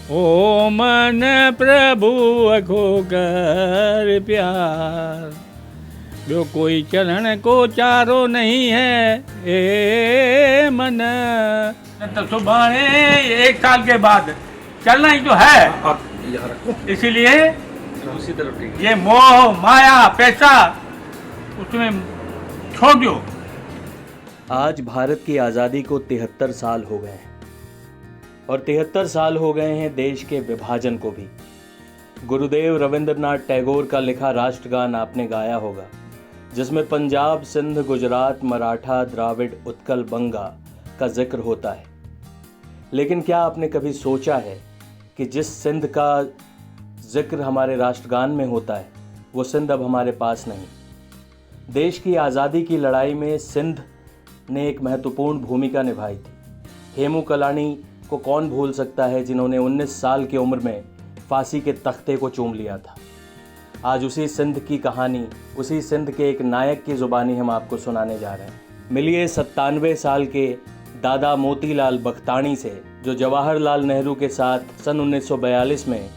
ओ मन प्रभु अखो कर प्यार, जो कोई चरण को चारो नहीं है ए मन। तो सुबह 1 साल के बाद चलना ही तो है, इसीलिए उसी तरफ ये मोह माया पैसा उसमें छोड़ दो। आज भारत की आज़ादी को 73 साल हो गए हैं और 73 साल हो गए हैं देश के विभाजन को भी। गुरुदेव रविंद्रनाथ टैगोर का लिखा राष्ट्रगान आपने गाया होगा, जिसमें पंजाब, सिंध, गुजरात, मराठा, द्राविड़, उत्कल, बंगा का जिक्र होता है। लेकिन क्या आपने कभी सोचा है कि जिस सिंध का जिक्र हमारे राष्ट्रगान में होता है वो सिंध अब हमारे पास नहीं। देश की आज़ादी की लड़ाई में सिंध ने एक महत्वपूर्ण भूमिका निभाई थी। हेमू कलानी को कौन भूल सकता है, जिन्होंने 19 साल की उम्र में फांसी के तख्ते को चूम लिया था। आज उसी सिंध की कहानी, उसी सिंध के एक नायक की ज़ुबानी हम आपको सुनाने जा रहे हैं। मिलिए 97 साल के दादा मोतीलाल बख्तानी से, जो जवाहरलाल नेहरू के साथ सन 1942 में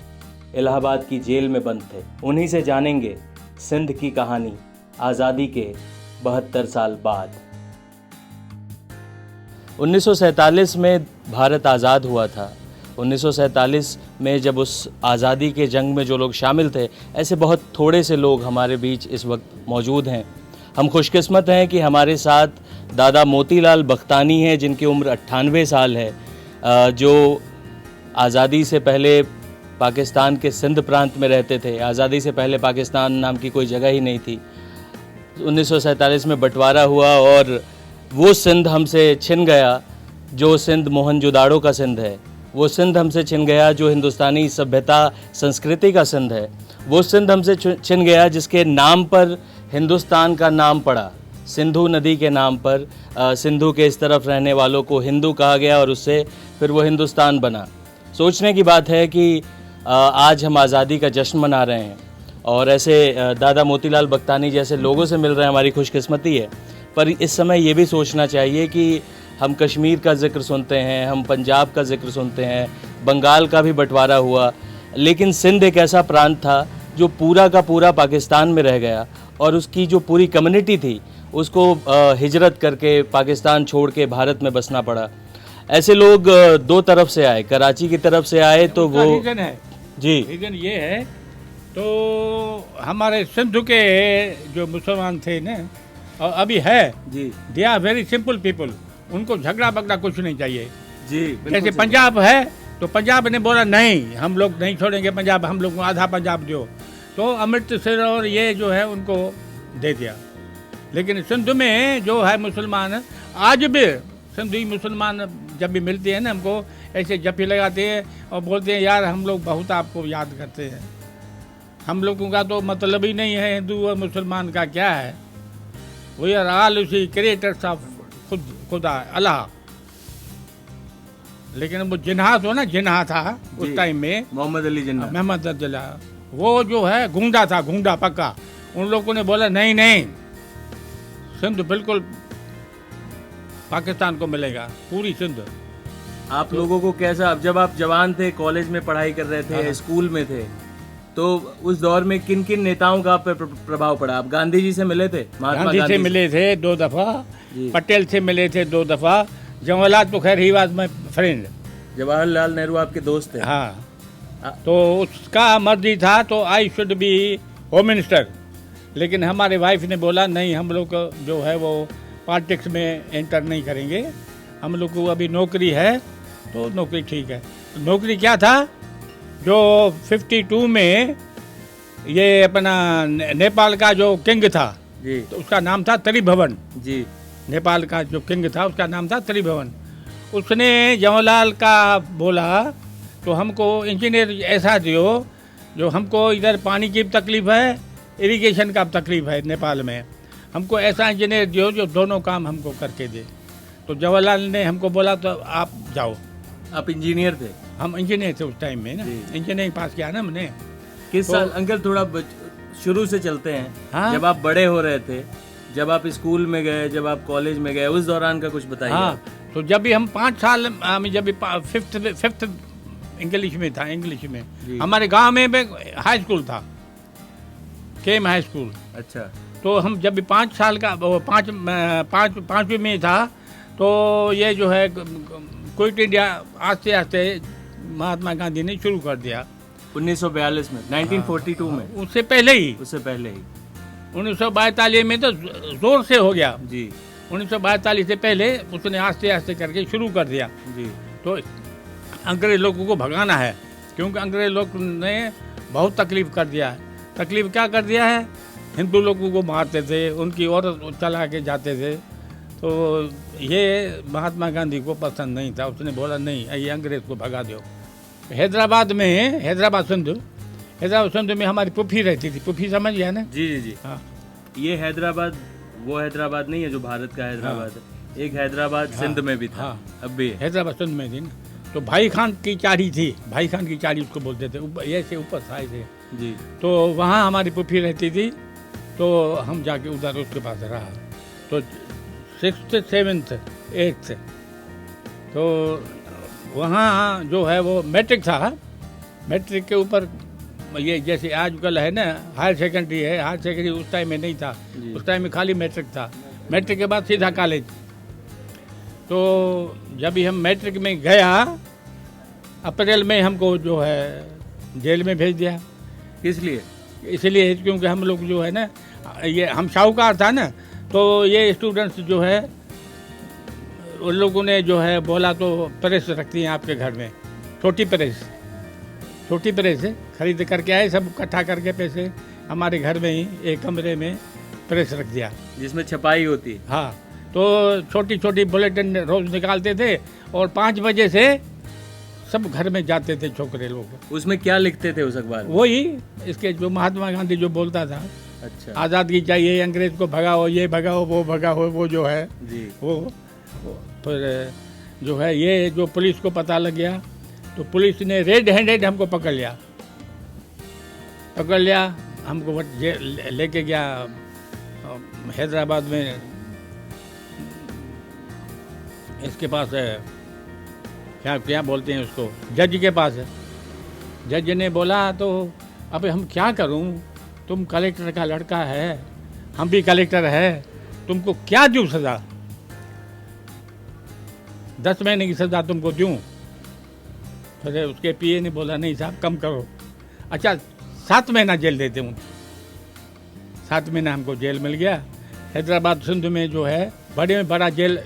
इलाहाबाद की जेल में बंद थे। उन्हीं से जानेंगे सिंध की कहानी आज़ादी के 72 साल बाद। 1947 में भारत आज़ाद हुआ था। 1947 में जब उस आज़ादी के जंग में जो लोग शामिल थे, ऐसे बहुत थोड़े से लोग हमारे बीच इस वक्त मौजूद हैं। हम खुशकिस्मत हैं कि हमारे साथ दादा मोतीलाल बख्तानी हैं, जिनकी उम्र 98 साल है, जो आज़ादी से पहले पाकिस्तान के सिंध प्रांत में रहते थे। आज़ादी से पहले पाकिस्तान नाम की कोई जगह ही नहीं थी। 1947 में बंटवारा हुआ और वो सिंध हमसे छिन गया, जो सिंध मोहनजोदाड़ो का सिंध है। वो सिंध हमसे छिन गया जो हिंदुस्तानी सभ्यता संस्कृति का सिंध है। वो सिंध हमसे छिन गया जिसके नाम पर हिंदुस्तान का नाम पड़ा। सिंधु नदी के नाम पर सिंधु के इस तरफ रहने वालों को हिंदू कहा गया और उससे फिर वो हिंदुस्तान बना। सोचने की बात है कि आज हम आज़ादी का जश्न मना रहे हैं और ऐसे दादा मोतीलाल बख्तानी जैसे लोगों से मिल रहे हैं, हमारी खुशकिस्मती है। पर इस समय ये भी सोचना चाहिए कि हम कश्मीर का जिक्र सुनते हैं, हम पंजाब का जिक्र सुनते हैं, बंगाल का भी बंटवारा हुआ, लेकिन सिंध एक ऐसा प्रांत था जो पूरा का पूरा पाकिस्तान में रह गया और उसकी जो पूरी कम्युनिटी थी उसको हिजरत करके पाकिस्तान छोड़ के भारत में बसना पड़ा। ऐसे लोग दो तरफ से आए, कराची की तरफ से आए तो वो रीजन है जी, रीजन ये है। तो हमारे सिंधु के जो मुसलमान थे ना, और अभी है जी they are very simple people, उनको झगड़ा बगड़ा कुछ नहीं चाहिए। जी, जैसे पंजाब है तो पंजाब ने बोला नहीं, हम लोग नहीं छोड़ेंगे पंजाब, हम लोग को आधा पंजाब दो, तो अमृतसर और ये जो है उनको दे दिया। लेकिन सिंध में जो है मुसलमान, आज भी सिंधी मुसलमान जब भी मिलते हैं ना, हमको ऐसे जफ्फी लगाते हैं और बोलते हैं यार हम लोग बहुत आपको याद करते हैं। हम लोगों का तो मतलब ही नहीं है हिंदू और मुसलमान का क्या है, वी आर ऑल उसी क्रिएटर्स ऑफ खुदा अल्लाह। लेकिन वो जिन्हा तो ना, जिन्हा था उस टाइम में, मोहम्मद अली जिन्ना, मोहम्मद अब्दुल्ला, वो जो है गूंगा था, गूंगा पक्का। उन लोगों ने बोला नहीं नहीं, सिंध बिल्कुल पाकिस्तान को मिलेगा, पूरी सिंध। आप लोगों को कैसा, जब आप जवान थे, कॉलेज में पढ़ाई कर रहे थे, स्कूल में थे, तो उस दौर में किन किन नेताओं का आप पे प्रभाव पड़ा? आप गांधी जी से मिले थे? गांधी से मिले थे 2 दफ़ा, पटेल से मिले थे 2 दफ़ा, जवाहरलाल तो खैर he was my friend. Jawaharlal Nehru आपके दोस्त थे? हाँ, तो उसका मर्जी था तो I should be home minister. लेकिन हमारे वाइफ ने बोला नहीं, हम लोग जो है वो पॉलिटिक्स में एंटर नहीं करेंगे, हम लोग को अभी नौकरी है तो नौकरी ठीक है। नौकरी क्या था, जो 52 में ये अपना नेपाल का जो किंग था जी, तो उसका नाम था त्रिभुवन जी, नेपाल का जो किंग था उसका नाम था त्रिभुवन। उसने जवाहरलाल का बोला तो हमको इंजीनियर ऐसा दियो जो हमको इधर पानी की तकलीफ है, इरिगेशन का तकलीफ है नेपाल में, हमको ऐसा इंजीनियर दियो जो दोनों काम हमको करके दे। तो जवाहरलाल ने हमको बोला तो आप जाओ। आप इंजीनियर थे? हम इंजीनियर थे उस टाइम में ना, इंजीनियरिंग पास किया ना हमने। किस साल अंकल, थोड़ा शुरू से चलते हैं। हाँ? जब आप बड़े हो रहे थे, जब आप स्कूल में गए, जब आप कॉलेज में गए, उस दौरान का कुछ बताइए। हाँ, तो जब भी हम 5 साल, हम जब भी फिफ्थ इंग्लिश में था, इंग्लिश में। जी। हमारे गांव में भी हाई स्कूल था, केम हाई स्कूल। अच्छा। तो हम जब भी 5 साल का वो पाँचवीं में था, तो ये जो है क्विट इंडिया आस्ते आस्ते महात्मा गांधी ने शुरू कर दिया 1942 में, 1942 में, उससे पहले ही। उससे पहले ही। 1942 में तो जोर से हो गया। जी 1942 से पहले उसने आस्ते आस्ते करके शुरू कर दिया। जी। तो अंग्रेज लोगों को भगाना है, क्योंकि अंग्रेज लोग ने बहुत तकलीफ कर दिया है। तकलीफ क्या कर दिया है, हिंदू लोगों को मारते थे, उनकी औरत चला के जाते थे। तो ये महात्मा गांधी को पसंद नहीं था, उसने बोला नहीं, ये अंग्रेज को भगा दो। हैदराबाद में, हैदराबाद सिंध में हमारी पुफी रहती थी। पुफी समझ गया ना? जी जी जी। हाँ ये हैदराबाद वो हैदराबाद नहीं है जो भारत का हैदराबाद है, एक हैदराबाद सिंध में भी था। हाँ। अब भी है। हैदराबाद सिंध में थी ना। तो भाई खान की चारी थी, भाई खान की चारी उसको बोलते थे, ऐसे ऊपर साए थे। जी। तो वहाँ हमारी पुफी रहती थी, तो हम जाके उधर उसके पास रहा। तो 6th 7th 8th, तो वहाँ जो है वो मैट्रिक था। मैट्रिक के ऊपर ये जैसे आजकल है ना हायर सेकेंडरी है, हायर सेकेंडरी उस टाइम में नहीं था। उस टाइम में खाली मैट्रिक था। मैट्रिक के बाद सीधा कॉलेज। तो जब भी हम मैट्रिक में गया, अप्रैल में हमको जो है जेल में भेज दिया। किस लिए? इसलिए क्योंकि हम लोग जो है ना, ये हम शाहूकार था ना, तो ये स्टूडेंट्स जो है उन लोगों ने जो है बोला तो प्रेस रखती हैं आपके घर में, छोटी प्रेस खरीद करके आए, सब इकट्ठा करके पैसे हमारे घर में ही एक कमरे में प्रेस रख दिया, जिसमें छपाई होती है। हाँ। तो छोटी छोटी बुलेटिन रोज निकालते थे और 5 बजे से सब घर में जाते थे छोकरे लोग। उसमें क्या लिखते थे उस अखबार में? वही इसके जो महात्मा गांधी जो बोलता था, अच्छा। आज़ादी चाहिए, अंग्रेज को भगाओ, ये भगाओ, वो भगाओ, वो जो है जी। वो फिर जो है ये जो पुलिस को पता लग गया, तो पुलिस ने रेड हैंडेड हमको पकड़ लिया। हमको वो लेके गया हैदराबाद में, इसके पास है क्या बोलते हैं उसको, जज के पास है। जज ने बोला तो अब हम क्या करूं, तुम कलेक्टर का लड़का है, हम भी कलेक्टर है, तुमको क्या दूं सज़ा? 10 महीने की सज़ा तुमको दूं? फिर उसके पीए ने बोला नहीं साहब कम करो। अच्छा 7 महीना जेल देते हूँ। 7 महीना हमको जेल मिल गया। हैदराबाद सिंध में जो है बड़े में बड़ा जेल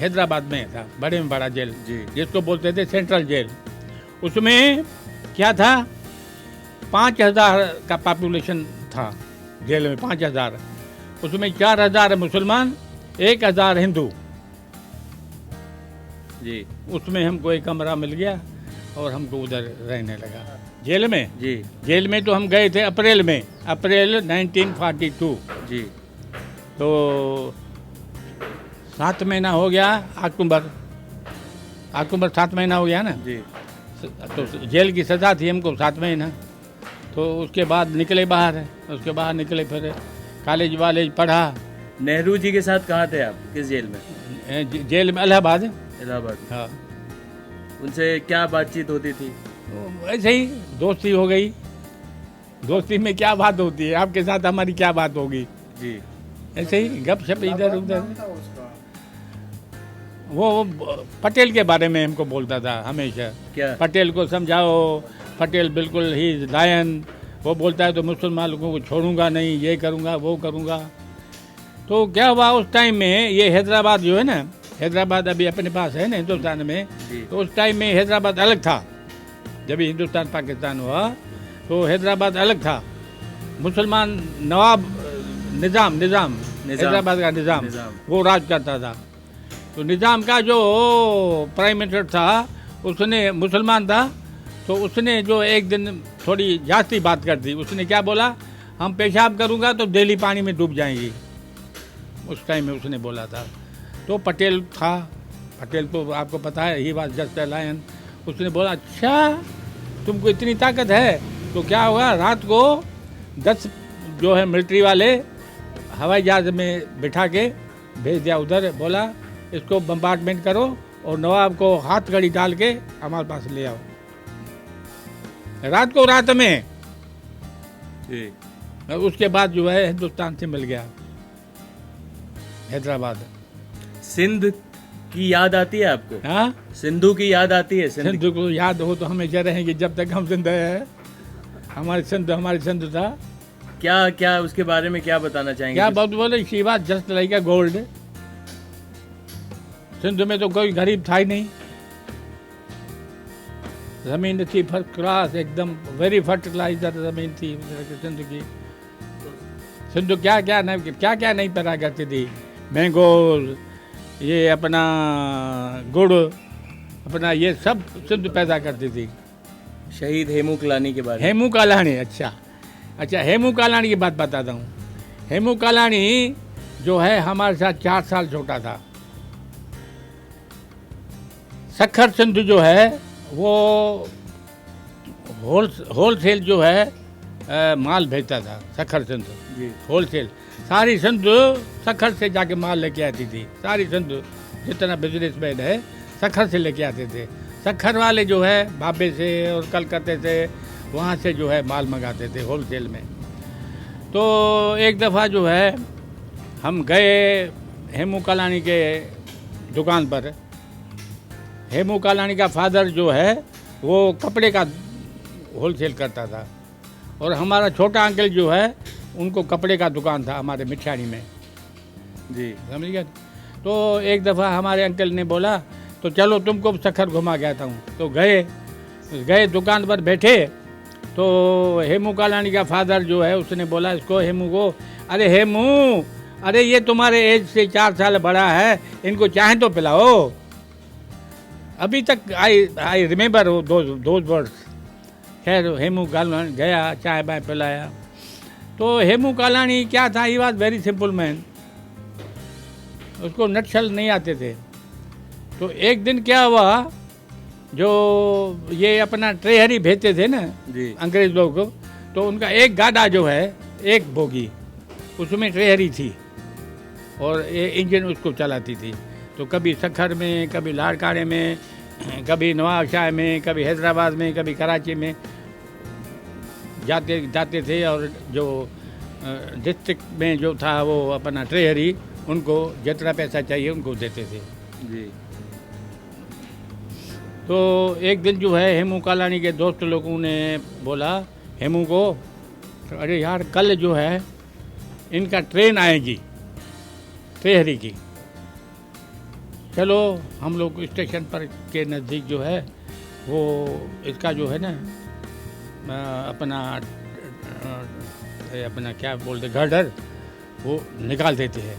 हैदराबाद में था, बड़े में बड़ा जेल जी। जिसको बोलते थे सेंट्रल जेल। उसमें क्या था, 5000 का पॉपुलेशन था जेल में, 5000। उसमें 4000 मुसलमान, 1000 हिंदू। जी। उसमें हमको एक कमरा मिल गया और हमको उधर रहने लगा जेल में। जी। जेल में तो हम गए थे अप्रैल में, अप्रैल 1942। जी। तो 7 महीना हो गया, अक्टूबर 7 महीना हो गया ना। जी। तो जेल की सज़ा थी हमको 7 महीना। तो उसके बाद निकले बाहर, फिर कॉलेज वालेज पढ़ा। नेहरू जी के साथ कहाँ थे आप, किस जेल में? जेल में इलाहाबाद। इलाहाबाद। हाँ। उनसे क्या बातचीत होती थी? ऐसे ही दोस्ती हो गई। दोस्ती में क्या बात होती है, आपके साथ हमारी क्या बात होगी? जी। ऐसे ही गपशप इधर उधर। वो पटेल के बारे में हमको बोलता था हमेशा। क्या? पटेल को समझाओ, पटेल बिल्कुल ही लायन। वो बोलता है तो मुसलमान लोगों को छोड़ूंगा नहीं, ये करूंगा वो करूंगा। तो क्या हुआ उस टाइम में, ये हैदराबाद जो है ना, हैदराबाद अभी अपने पास है ना हिंदुस्तान में, तो उस टाइम में हैदराबाद अलग था। जब हिंदुस्तान पाकिस्तान हुआ तो हैदराबाद अलग था। मुसलमान नवाब निज़ाम हैदराबाद का निज़ाम वो राज करता था। तो निज़ाम का जो प्राइम मिनिस्टर था उसने मुसलमान था। तो उसने जो एक दिन थोड़ी जाती बात कर दी। उसने क्या बोला, हम पेशाब करूँगा तो दिल्ली पानी में डूब जाएंगी। उस टाइम में उसने बोला था। तो पटेल था, पटेल तो आपको पता है ही बात, जस्ट लायन। उसने बोला अच्छा तुमको इतनी ताकत है तो क्या होगा, रात को 10 जो है मिलिट्री वाले हवाई जहाज में बिठा के भेज दिया उधर। बोला इसको बम्बार्डमेंट करो और नवाब को हाथ घड़ी डाल के हमारे पास ले आओ। रात को रात में, जी। और उसके बाद जो है हिंदुस्तान से मिल गया, हैदराबाद। सिंध की याद आती है आपको? हाँ, सिंधु की याद आती है? सिंध को याद हो तो हमेशा रहेंगे जब तक हम जिंदा है। हमारे सिंध था। क्या क्या उसके बारे में क्या बताना चाहेंगे? क्या बहुत बोले, she was just like a gold. Sindh में तो कोई गरीब था ही नहीं, जमीन थी फर्स्ट क्लास, एकदम वेरी फर्टिलाइजर जमीन थी सिंध की। सिंध क्या क्या नहीं पैदा करती थी, मैंगोज, ये अपना गुड़, अपना ये सब सिंध पैदा करती थी। शहीद हेमू कालानी के बारे में? हेमू कालानी, अच्छा, हेमू कालानी की बात बताता हूँ। हेमू कालानी जो है हमारे साथ 4 साल छोटा था। सखर सिंध जो है वो होलसेल जो है माल भेजता था, सखर सिंध जी। होलसेल। सारी सिंध सखर से जाके माल लेके आती थी, सारी सिंध जितना बिजनेसमैन है सखर से लेके आते थे। सखर वाले जो है बाबे से और कलकत्ते से, वहाँ से जो है माल मंगाते थे होलसेल में। तो एक दफ़ा जो है हम गए हेमू कालानी के दुकान पर। हेमू कालानी का फादर जो है वो कपड़े का होलसेल करता था, और हमारा छोटा अंकल जो है उनको कपड़े का दुकान था हमारे मिठानी में, जी। समझ गए। तो एक दफ़ा हमारे अंकल ने बोला तो चलो तुमको सखर घुमा के आता हूँ। तो गए दुकान पर बैठे, तो हेमू कालानी का फादर जो है उसने बोला इसको, हेमू को, अरे हेमू, अरे ये तुम्हारे एज से 4 साल बड़ा है, इनको चाय तो पिलाओ। अभी तक आई रिमेंबर दोज वर्ड्स। खैर हेमू कालानी गया, चाय बाय पिलाया। तो हेमू कालानी क्या था, he was very simple man, उसको नटशल नहीं आते थे। तो एक दिन क्या हुआ, जो ये अपना ट्रेहरी भेजते थे ना जी। अंग्रेज लोग को, तो उनका एक गाड़ा जो है, एक बोगी, उसमें ट्रेहरी थी और ये इंजन उसको चलाती थी। तो कभी सखर में, कभी लाड़काड़े में, कभी नवाबशाह में, कभी हैदराबाद में, कभी कराची में जाते थे। और जो डिस्ट्रिक्ट में जो था वो अपना ट्रेहरी, उनको जितना पैसा चाहिए उनको देते थे। जी। तो एक दिन जो है हेमू कालानी के दोस्त लोगों ने बोला हेमू को, अरे यार कल जो है इनका ट्रेन आएगी ट्रेहरी की, चलो हम लोग स्टेशन पर के नज़दीक जो है वो इसका जो है ना अपना क्या बोलते गर्डर, वो निकाल देते हैं,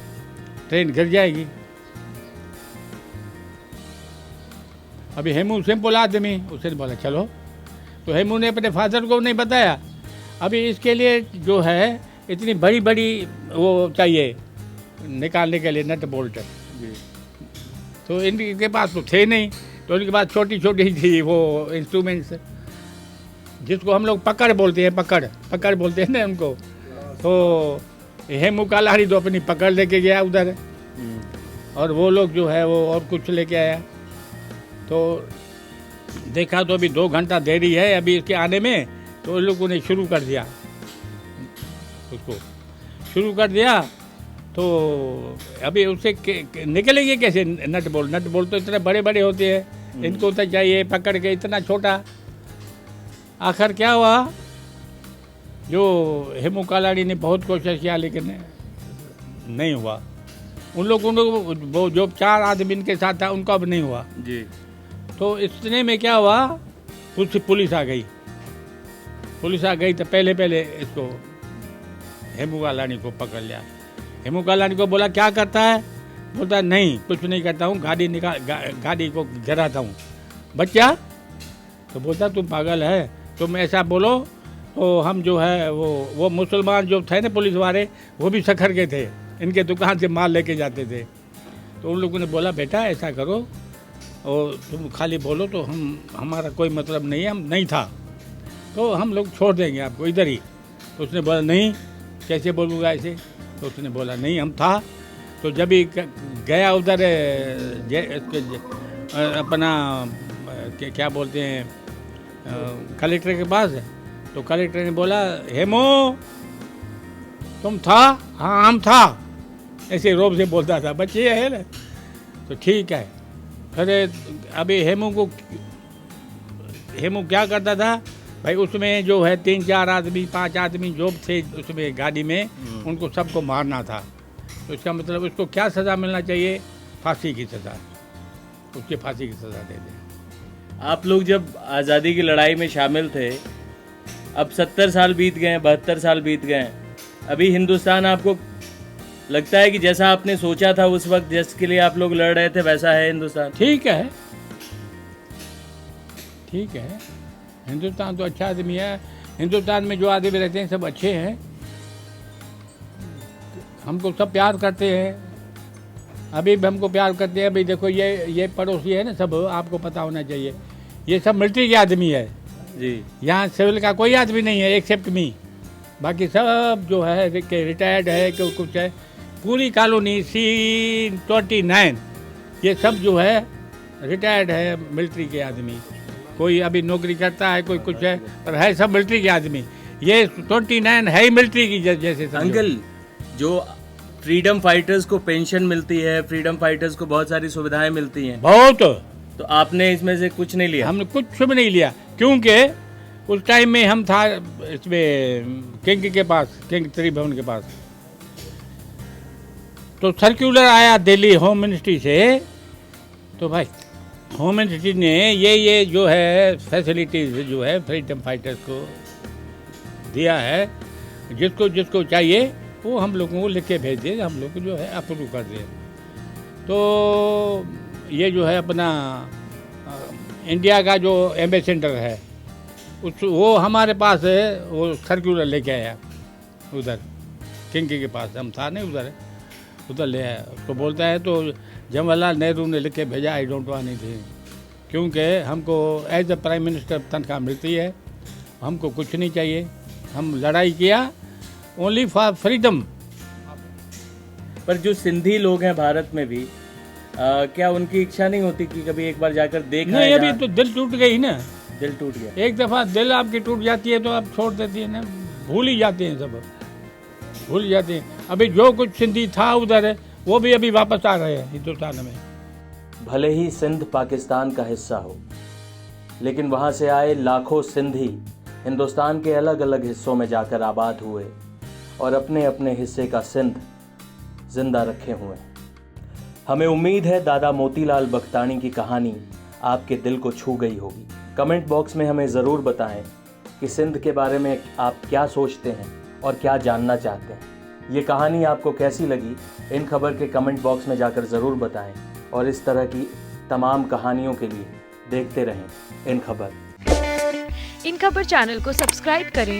ट्रेन गिर जाएगी। अभी हेमू सिंपल आदमी, उसने बोला चलो। तो हेमू ने अपने फादर को नहीं बताया, अभी इसके लिए जो है इतनी बड़ी बड़ी वो चाहिए निकालने के लिए नट बोल्ट। तो इनके पास तो थे नहीं, तो इनके पास छोटी छोटी थी वो इंस्ट्रूमेंट्स, जिसको हम लोग पकड़ बोलते हैं, पकड़ बोलते हैं ना उनको। तो हेमू कालानी तो अपनी पकड़ लेके गया उधर, और वो लोग जो है वो और कुछ लेके आया। तो देखा तो अभी 2 घंटा देरी है अभी इसके आने में, तो उन लोगों ने शुरू कर दिया, उसको शुरू कर दिया। तो अभी उससे निकलेंगे कैसे नट बोल्ट तो इतने बड़े बड़े होते हैं, इनको तो चाहिए पकड़ के इतना छोटा। आखिर क्या हुआ, जो हेमू कालानी ने बहुत कोशिश किया लेकिन नहीं हुआ। उन लोगों वो जो 4 आदमी इनके साथ था उनका अब नहीं हुआ जी। तो इतने में क्या हुआ, पुलिस आ गई। तो पहले इसको हेमू कालानी को पकड़ लिया। हेमू कालानी को बोला क्या करता है, बोलता नहीं कुछ नहीं करता हूँ, गाड़ी को गिराता हूँ। बच्चा तो बोलता तुम पागल है, तुम ऐसा बोलो तो हम जो है वो मुसलमान जो थे ना पुलिस वाले, वो भी सखर के थे, इनके दुकान से माल लेके जाते थे। तो उन लोगों ने बोला बेटा ऐसा करो और तुम खाली बोलो तो हमारा कोई मतलब नहीं है, हम नहीं था तो हम लोग छोड़ देंगे आपको इधर ही। तो उसने बोला नहीं, कैसे बोलूँगा ऐसे। तो उसने बोला नहीं हम था। तो जब ही गया उधर अपना क्या बोलते हैं कलेक्टर के पास। तो कलेक्टर ने बोला, हेमो तुम था? हाँ हम था, ऐसे रोब से बोलता था, बच्चे है ना। तो ठीक है। फिर अभी हेमू क्या करता था भाई, उसमें जो है 3-4 आदमी 5 आदमी जो थे उसमें गाड़ी में, उनको सबको मारना था। तो इसका मतलब उसको क्या सज़ा मिलना चाहिए? फांसी की सज़ा, उसकी फांसी की सज़ा दे दें। आप लोग जब आज़ादी की लड़ाई में शामिल थे, अब 70 साल बीत गए, 72 साल बीत गए, अभी हिंदुस्तान आपको लगता है कि जैसा आपने सोचा था उस वक्त जिसके लिए आप लोग लड़ रहे थे वैसा है हिंदुस्तान? ठीक है, ठीक है। हिंदुस्तान तो अच्छा आदमी है। हिंदुस्तान में जो आदमी रहते हैं सब अच्छे हैं, हमको सब प्यार करते हैं, अभी भी हमको प्यार करते हैं। अभी देखो ये पड़ोसी है ना, सब आपको पता होना चाहिए, ये सब मिलिट्री के आदमी है जी। यहाँ सिविल का कोई आदमी नहीं है एक्सेप्ट मी। बाकी सब जो है रिटायर्ड है कि कुछ है। पूरी कॉलोनी C29 ये सब जो है रिटायर्ड है मिलिट्री के आदमी। कोई अभी नौकरी करता है, कोई कुछ है, पर है सब मिलिट्री के आदमी। ये 29 है ही मिलिट्री की जैसे समझो। अंकल, जो फ्रीडम फाइटर्स को पेंशन मिलती है, फ्रीडम फाइटर्स को बहुत सारी सुविधाएं मिलती हैं, बहुत, तो आपने इसमें से कुछ नहीं लिया? हमने कुछ भी नहीं लिया, क्योंकि उस टाइम में हम था इसमें किंग के पास, किंग त्रिभुवन के पास। तो सर्कुलर आया दिल्ली होम मिनिस्ट्री से, तो भाई होम मिनिस्ट्री ने ये जो है फैसिलिटीज जो है फ्रीडम फाइटर्स को दिया है। जिसको चाहिए वो हम लोगों को लिख के भेज दिए, हम लोग जो है अप्रूव कर दिए। तो ये जो है अपना इंडिया का जो एम्बेसडर है वो हमारे पास है, वो सर्कुलर लेके आया उधर किंग के पास, हम था नहीं उधर ले आया। तो बोलता है तो जवाहरलाल नेहरू ने लिख के भेजा, आई डोंट वांट एनीथिंग, क्योंकि हमको एज अ प्राइम मिनिस्टर तनख्वाह मिलती है, हमको कुछ नहीं चाहिए। हम लड़ाई किया ओनली फॉर फ्रीडम। पर जो सिंधी लोग हैं भारत में भी, क्या उनकी इच्छा नहीं होती कि कभी एक बार जाकर देख नहीं, अभी तो दिल टूट गई ना। दिल टूट गया? एक दफ़ा दिल आपकी टूट जाती है तो आप छोड़ देती है ना, भूल ही जाते हैं, सब भूल जाते हैं। अभी जो कुछ सिंधी था उधर है वो भी अभी वापस आ रहे हैं हिंदुस्तान में। भले ही सिंध पाकिस्तान का हिस्सा हो, लेकिन वहाँ से आए लाखों सिंधी हिंदुस्तान के अलग अलग हिस्सों में जाकर आबाद हुए और अपने अपने हिस्से का सिंध जिंदा रखे हुए। हमें उम्मीद है दादा मोतीलाल बख्तानी की कहानी आपके दिल को छू गई होगी। कमेंट बॉक्स में हमें ज़रूर बताएं कि सिंध के बारे में आप क्या सोचते हैं और क्या जानना चाहते हैं। ये कहानी आपको कैसी लगी, इन खबर के कमेंट बॉक्स में जाकर ज़रूर बताएं, और इस तरह की तमाम कहानियों के लिए देखते रहें इन खबर। इन खबर चैनल को सब्सक्राइब करें